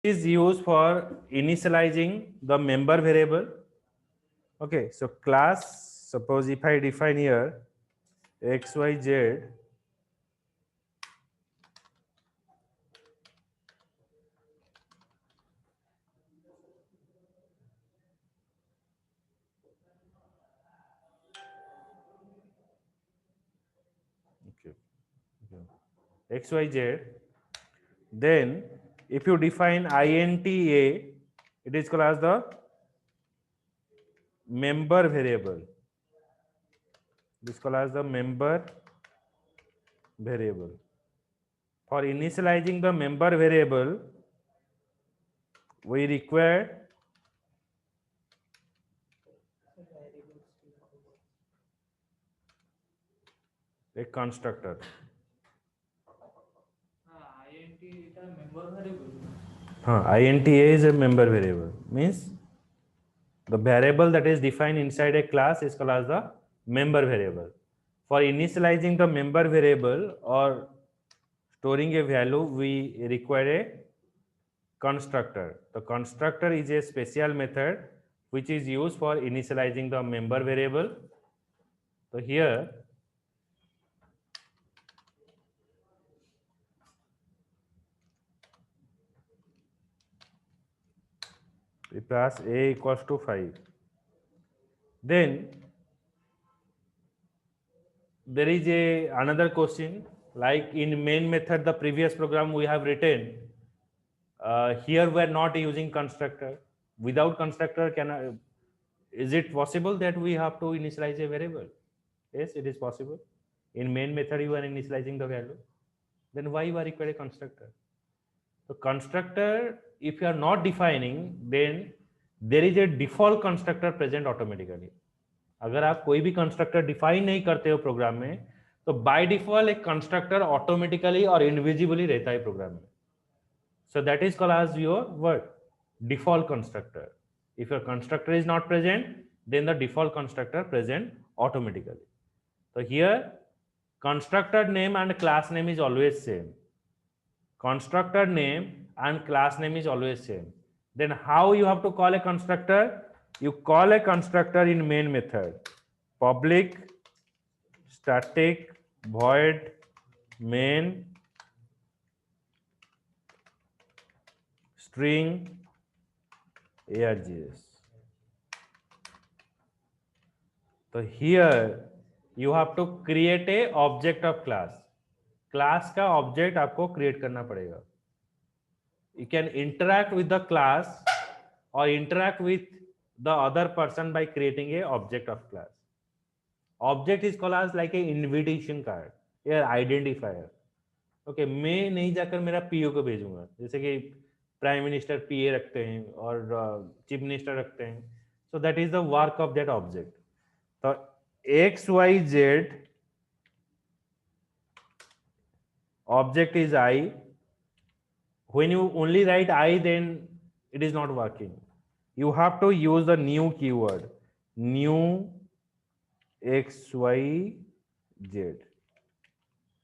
is used for initializing the member variable. Okay, so class, suppose if I define here xyz, okay, okay, xyz, then if you define int a, it is called as the member variable. This is called as the member variable. For initializing the member variable, we require a constructor. INTA is a member variable. Means the variable that is defined inside a class is called as the member variable. For initializing the member variable or storing a value, we require a constructor. The constructor is a special method which is used for initializing the member variable. So here we pass a equals to 5. Then there is another question, like in main method, the previous program we have written. Here we are not using constructor. Without constructor, is it possible that we have to initialize a variable? Yes, it is possible. In main method, you are initializing the value. Then why you are required a constructor? So constructor, if you are not defining, then there is a default constructor present automatically. अगर आप कोई भी constructor define नहीं करते हो programme में, तो by default एक कंस्ट्रक्टर ऑटोमेटिकली और इनविजिबली रहता है प्रोग्राम में. So that is called as your what? Default constructor. If your constructor is not present, then the default constructor present automatically. So here constructor name and class name is always same. Constructor name and class name is always same. Then how you have to call a constructor? You call a constructor in main method. Public static void main string args. So here you have to create a object of class. Class का object आपको create करना पड़ेगा. You can interact with the class or interact with the other person by creating a object of class. Object is called as like a invitation card, a identifier. Okay, मैं नहीं जाकर मेरा PO को भेजूंगा, जैसे कि प्राइम मिनिस्टर पीए रखते हैं और चीफ मिनिस्टर रखते हैं. So that is the work of that object. So XYZ object is I. When you only write I, then it is not working. You have to use the new keyword, new XYZ.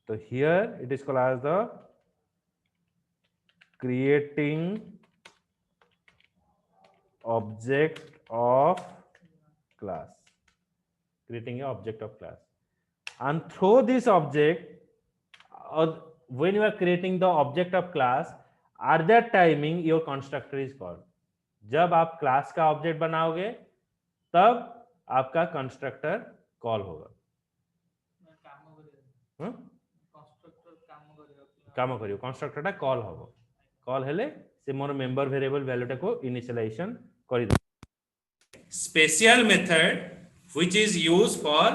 So here it is called as the creating object of class. Creating an object of class. And through this object, when you are creating the object of class, at that timing your constructor is called. जब आप class का object बनाओगे तब आपका constructor call होगा. काम करियो constructor call होगा. कॉल हेले से मोर मेंबर वेरिएबल वैल्यूटा को इनिशियलाइजेशन करि दे. Special method which is used for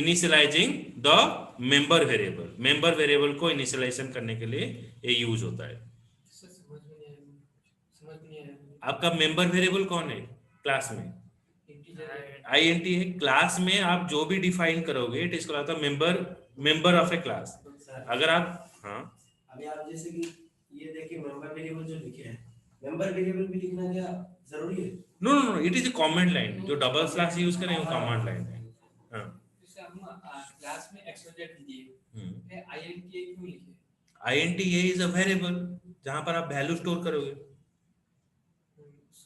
initializing the member variable. Member variable को इनिशियलाइजेशन करने के लिए ये यूज होता है. आपका मेंबर वेरिएबल कौन है क्लास में? INT है. क्लास में आप जो भी डिफाइन करोगे it is called the member of A class. अगर आप अभी आप जैसे कि ये देखिए मेंबर वेरिएबल जो लिखे हैं, मेंबर वेरिएबल भी लिखना क्या जरूरी है? No no no, it is a comment line. जो डबल स्लैश यूज करें वो कमांड लाइन है. जैसे हम क्लास में xyz दिए, फिर INTA क्यों लिखे? INTA इज अ वेरिएबल जहां पर आप वैल्यू स्टोर करोगे.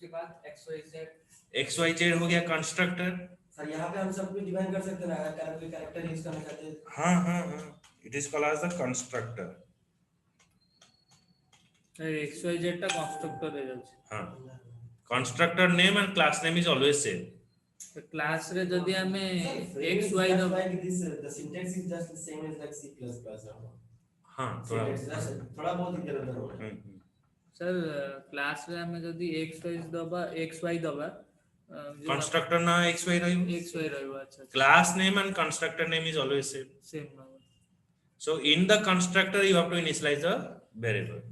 उसके बाद एक्स वाई जेड हो गया कंस्ट्रक्टर। सर यहाँ पे हम सब कुछ डिफाइन कर सकते हैं ना, अगर कोई कैरेक्टर यूज करना चाहते हैं। हाँ हाँ हाँ, it is called as the constructor. XYZ টা কনস্ট্রাক্টর হয়ে যাচ্ছে। हाँ, constructor name and class name is always same. তো ক্লাস রে যদি আমি XY That's দব why this the syntax is just the same as like C++. हाँ थोड़ा थोड़ा बहुत इधर उधर हो रहा है। স্যার ক্লাস রে আমি যদি XY দবা XY দবা कंस्ट्रक्टर ना एक्स वाई रही XY রইব। আচ্ছা class name and constructor name is always same. Same না। So in the constructor you have to initialize the variable.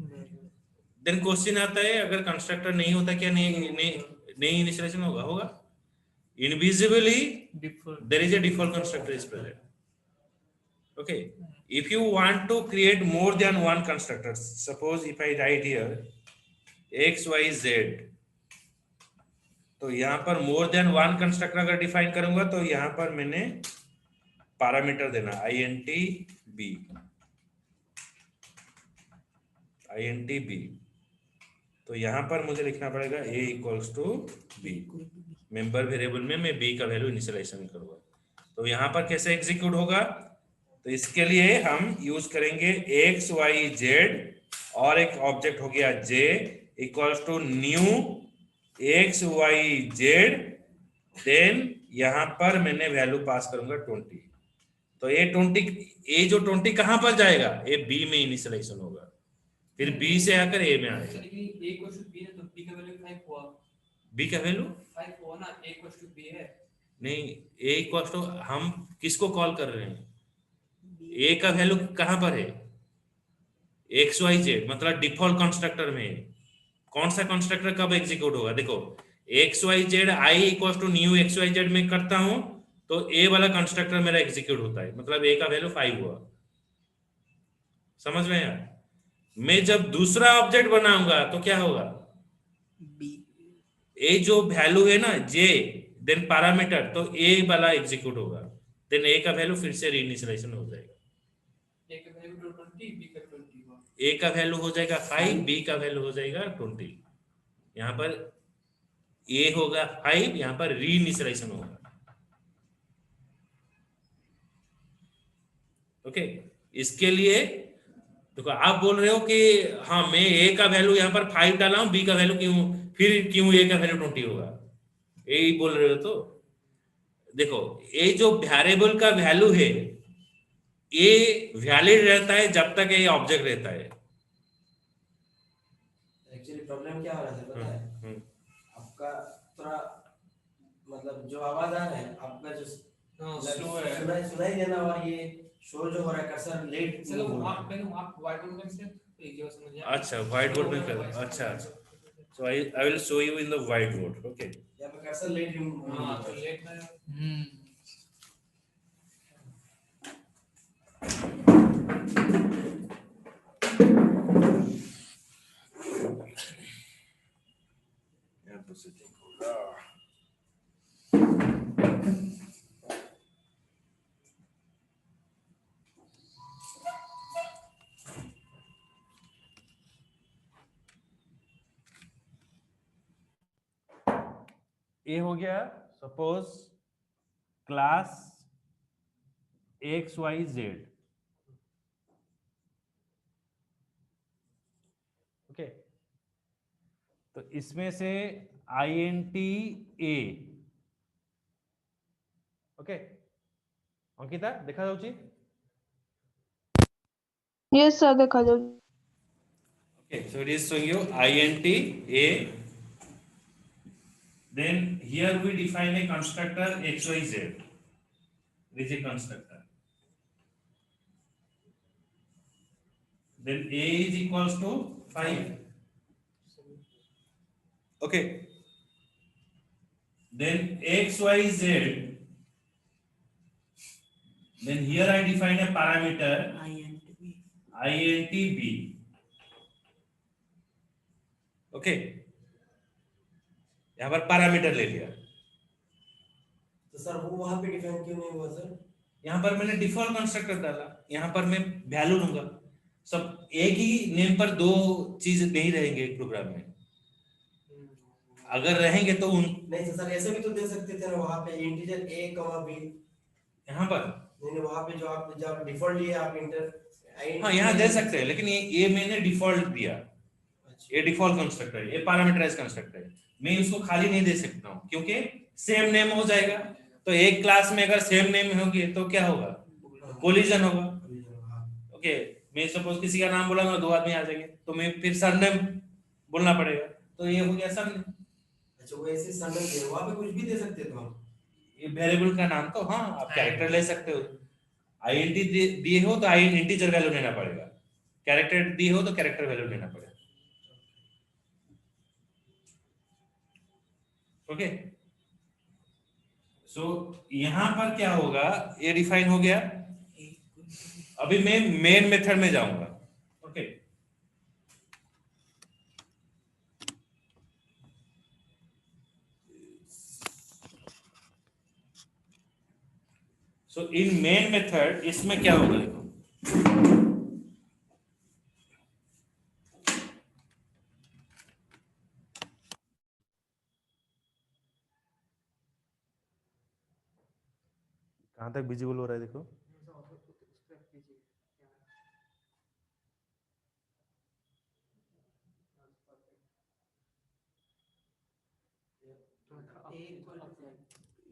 Then question आता है अगर कंस्ट्रक्टर नहीं होता क्या नहीं इनिशियलाइजेशन होगा invisibly default there is a default constructor is present. Okay, if you want to create more than one constructor, suppose if I write here x y z, तो यहाँ पर more than one constructor अगर define करूंगा तो यहाँ पर मैंने parameter देना int b, तो यहाँ पर मुझे लिखना पड़ेगा a equals to b। Member variable में मैं b का वैल्यू इनिशियलाइजेशन करूंगा, तो यहाँ पर कैसे एग्जीक्यूट होगा, तो इसके लिए हम यूज करेंगे x y z और एक ऑब्जेक्ट हो गया j equals to new x y z, then यहाँ पर मैंने वैल्यू पास करूंगा 20। तो ये 20 कहां पर जाएगा, ये b में इनिशियलाइजेशन होगा, फिर b से आकर a में आएगा। सर ये a इक्वल टू b है तो b का वैल्यू 5 हुआ। b का वैल्यू 5 हुआ ना, a इक्वल टू b है। नहीं, a इक्वल टू हम किसको कॉल कर रहे हैं, a का वैल्यू कहां पर है, एक्स वाई जेड मतलब डिफॉल्ट कंस्ट्रक्टर में। कौन सा कंस्ट्रक्टर कब एग्जीक्यूट होगा, देखो X Y Z I equal to new X Y Z में करता हूं तो ए वाला कंस्ट्रक्टर मेरा एग्जीक्यूट होता है, मतलब ए का वैल्यू 5 हुआ। समझ में यार, मैं जब दूसरा ऑब्जेक्ट बनाऊंगा तो क्या होगा, ए जो वैल्यू है ना जे देन पैरामीटर, तो ए वाला एग्जीक्यूट होगा, देन ए का वैल्यू फिर से रीइनिशियलाइजेशन हो जाएगा। a का वैल्यू 20, b का 20 हुआ। ए का वैल्यू हो जाएगा 5, बी का वैल्यू हो जाएगा 20। यहाँ पर ए होगा 5, यहाँ पर रीइनिशियलाइजेशन होगा। ओके, इसके लिए देखो आप बोल रहे हो कि हाँ मैं ए का वैल्यू यहाँ पर 5 डाला हूं, बी का वैल्यू क्यों ए का वैल्यू 20 होगा, यही बोल रहे हो। तो देखो ये जो वेरिएबल का वैल्यू है ये वैलिड रहता है जब तक ये ऑब्जेक्ट रहता है। एक्चुअली प्रॉब्लम क्या हो रहा है पता है, आपका थोड़ा मतलब जो आवाज आ रहा है आपका जो स्लो है। सुनाई देना और ये शो जो हो रहा है कर्सर लेट। चलो आप व्हाइट बोर्ड में से एक जगह समझ जाए। अच्छा व्हाइट बोर्ड में कर, अच्छा so I will show you in the white board. Okay, यहाँ पे कर्सर लेट हां तो लेट में यहाँ पर सेटिंग होगा। ए हो गया suppose class X Y Z. Okay, तो इसमें से INT A। ओके अंकिता देखा जाउची, यस सर देखा जाऊ। okay so it is showing you INT A, then here we define a constructor xyz, this is a constructor, then A is equals to 5. Okay, then xyz, then here I define a parameter int b. Okay, यहाँ पर parameter ले लिया, तो sir वो वहां पे define क्यों नहीं हुआ सर? यहाँ पर मैंने डिफॉल्ट कंस्ट्रक्टर डाला, यहाँ पर मैं वैल्यू लूंगा। सब एक ही नेम पर दो चीज नहीं रहेंगे एक प्रोग्राम में। अगर रहेंगे तो नहीं तो सर ऐसे भी तो दे सकते थे ना, वहाँ पे इंटीजर a b। यहाँ पर नहीं वहाँ पे जो आप डिफॉल्ट लिए आप हाँ यहाँ दे सकते हैं, लेकिन ये मैंने डिफॉल्ट दिया, ये डिफॉल्ट कंस्ट्रक्टर है, ये पैरामीटराइज कंस्ट्रक्टर है, मैं इसको खाली नहीं दे सकता हूँ क्योंकि सेम नेम हो जाएगा। तो एक क्लास में अगर सेम नेम होगी तो क्या होगा, कोलिजन होगा। ओके, मैं सपोज किसी का नाम बोला 2 आदमी आ जाएंगे तो मैं फिर सरनेम बोलना पड़ेगा, तो ये हो गया सरनेम। अच्छा वो ऐसे सरनेम दिया, वहाँ पे कुछ भी दे सकते थे हम, ये वेरिएबल का नाम तो हाँ आप कैरेक्टर ले सकते हो, आईएनटी दिए हो तो आईएन इंटीजर वैल्यू लेना पड़ेगा, कैरेक्टर दिए हो तो कैरेक्टर वैल्यू लेना पड़ेगा। ओके, सो यहां पर क्या होगा, ये डिफाइन हो गया। अभी मैं मेन मेथड में जाऊंगा। ओके, सो इन मेन मेथड इसमें क्या होगा, देखो कहां तक विजिबल हो रहा है, देखो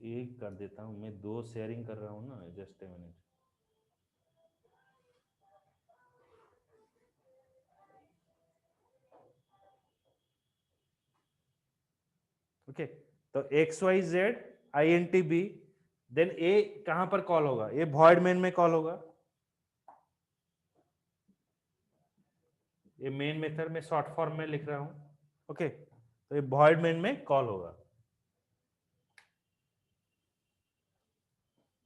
एक कर देता हूं मैं, 2 शेयरिंग कर रहा हूं ना, जस्ट ए मिनट। ओके, तो x Y Z i n t b, then a कहां पर कॉल होगा, ये वॉइड मेन में कॉल होगा। ये मेन मेथड में शॉर्ट फॉर्म में लिख रहा हूं। ओके, तो ये वॉइड मेन में कॉल होगा।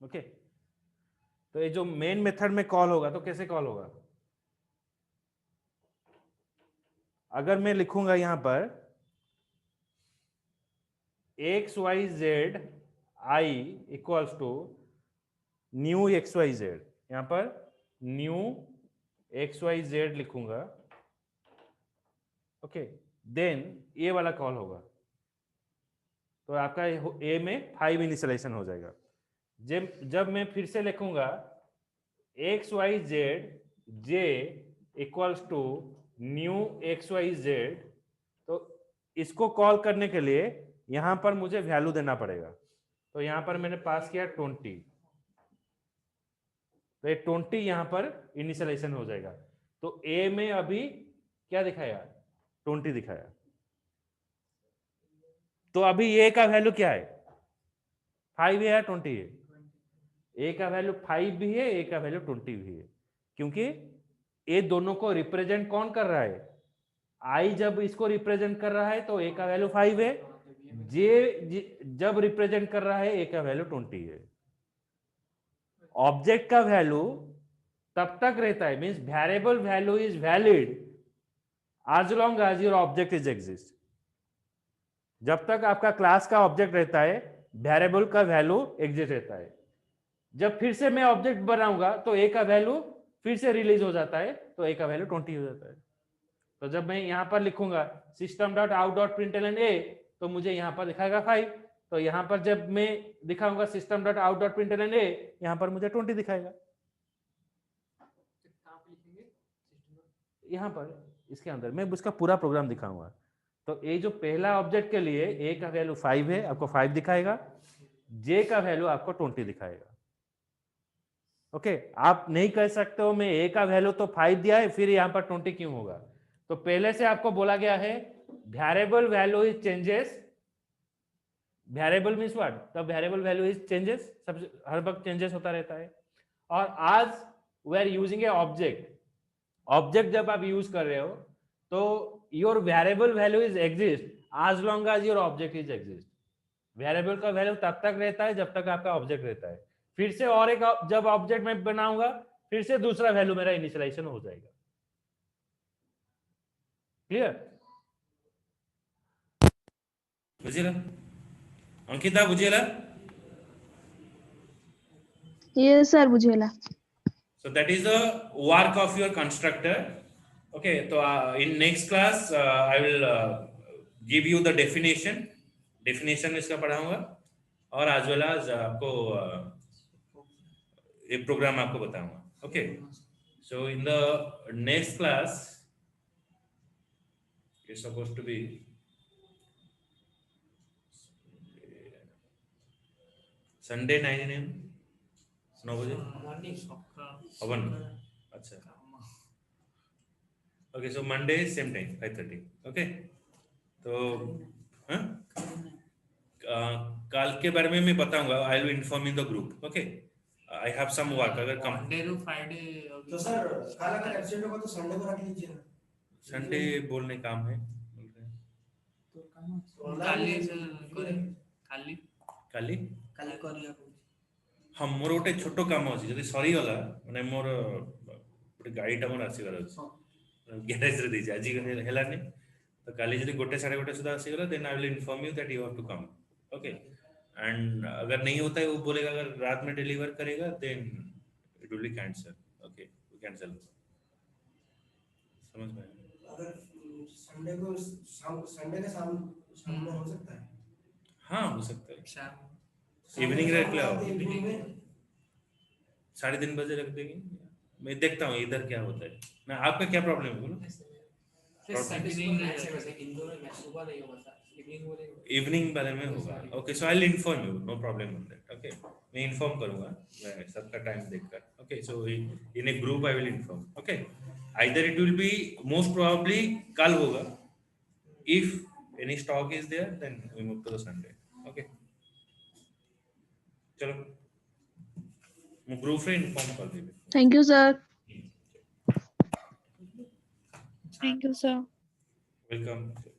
ओके, तो ये जो मेन मेथड में कॉल होगा तो कैसे कॉल होगा, अगर मैं लिखूंगा यहां पर X Y Z I equals to new X Y Z, यहां पर न्यू एक्स वाई जेड लिखूंगा। ओके, देन ए वाला कॉल होगा, तो आपका ए में 5 इनिशियलाइजेशन हो जाएगा। जब मैं फिर से लिखूंगा X Y Z J equals to new X Y Z, तो इसको कॉल करने के लिए यहां पर मुझे वैल्यू देना पड़ेगा। तो यहां पर मैंने पास किया 20, तो ये 20 यहां पर इनिशियलाइजेशन हो जाएगा। तो ए में अभी क्या दिखाया, 20 दिखाया। तो अभी ए का वैल्यू क्या है, 5 है या 20 है, ए का वैल्यू 5 भी है, ए का वैल्यू 20 भी है, क्योंकि ए दोनों को रिप्रेजेंट कौन कर रहा है, आई जब इसको रिप्रेजेंट कर रहा है तो ए का वैल्यू 5 है, जे जब रिप्रेजेंट कर रहा है ए का वैल्यू 20 है। ऑब्जेक्ट का वैल्यू तब तक रहता है, means variable value is valid as long as your object is exist. जब तक आपका क्लास का ऑब्जेक्ट रहता है वेरिएबल का वैल्यू एग्जिस्ट रहता है। जब फिर से मैं ऑब्जेक्ट बनाऊंगा तो ए का वैल्यू फिर से रिलीज हो जाता है, तो ए का वैल्यू 20 हो जाता है। तो जब मैं यहां पर लिखूंगा system dot out dot println a, तो मुझे यहां पर दिखाएगा 5। तो यहां पर जब मैं दिखाऊंगा system dot out dot println a, यहां पर मुझे 20 दिखाएगा। यहां पर इसके अंदर मैं उसका पूरा प्रोग्राम दिखाऊंगा। तो ये जो पहला ऑब्जेक्ट के लिए ए का वैल्यू 5 है, आपको 5 दिखाएगा, जे का वैल्यू आपको 20 दिखाएगा। ओके, आप नहीं कह सकते हो मैं ए का वैल्यू तो 5 दिया है फिर यहां पर 20 क्यों होगा। तो पहले से आपको बोला गया है variable value is changes, variable means what, the variable value is changes, सब हर वक्त चेंजेस होता रहता है। और आज we are using a object, object जब आप यूज कर रहे हो तो your variable value is exist as long as your object is exist. Variable का वैल्यू तब तक रहता है जब तक आपका ऑब्जेक्ट रहता है। फिर से और एक जब ऑब्जेक्ट मैं बनाऊंगा फिर से दूसरा वैल्यू मेरा इनिशियलाइजेशन हो जाएगा। क्लियर, बुझिएला अंकिता, बुझिएला? Yes, sir, बुझेला। So that is the work of your constructor. Okay, so in next class I will give you the definition इसका पढ़ाऊंगा और एज वेल एज आपको ये प्रोग्राम आपको बताऊंगा. Okay, so in the next class it's supposed to be Sunday 9 AM 9 बजे हवन. अच्छा, okay, so Monday same time 5:30. Okay, तो हाँ, कल के बारे में मैं बताऊंगा. I will inform in the group. Okay, I have some work. अगर कम मंडे टू फ्राइडे तो सर कल अगर एब्सेंट होगा तो संडे को रख लीजिए ना. संडे बोलने काम है. काली काली काली काली करिया ହଁ ମୋର ଗୋଟେ ଛୋଟ କାମ ଅଛି. ଯଦି ସରିଗଲା ମାନେ ମୋର ଗୋଟେ ଗାଡ଼ିଟା ମୋର ଆସିବାର ଅଛି, ଗ୍ୟାରେଜରେ ଦେଇଛି, ଆଜି ହେଲାନି ତ କାଲି ଯଦି 1 ସାढ़େ 1 सुधा ଆସିଗଲା then I will inform you that you have to come. Okay, and अगर नहीं होता है वो बोलेगा अगर रात में डिलीवर करेगा then it will be cancel. Okay, वो कैंसल समझ में आया? अगर संडे को संडे के शाम में हो सकता है. हाँ हो सकता है. शाम इवनिंग रख लो, इवनिंग में 3:30 बजे रख देंगे. मैं देखता हूँ इधर क्या होता है ना. आपका क्या प्रॉब्लम है बोलो. इवनिंग वाले में होगा. Okay, so I will inform you, no problem with that. Okay, मैं इन्फॉर्म करूंगा मैं सबका टाइम देखकर. Okay, so in a group I will inform. Okay, either it will be most probably कल होगा. If any stock is there then we move to the Sunday. Okay, चलो मैं group में इन्फॉर्म कर देंगे. Thank you sir. Thank you sir. Welcome.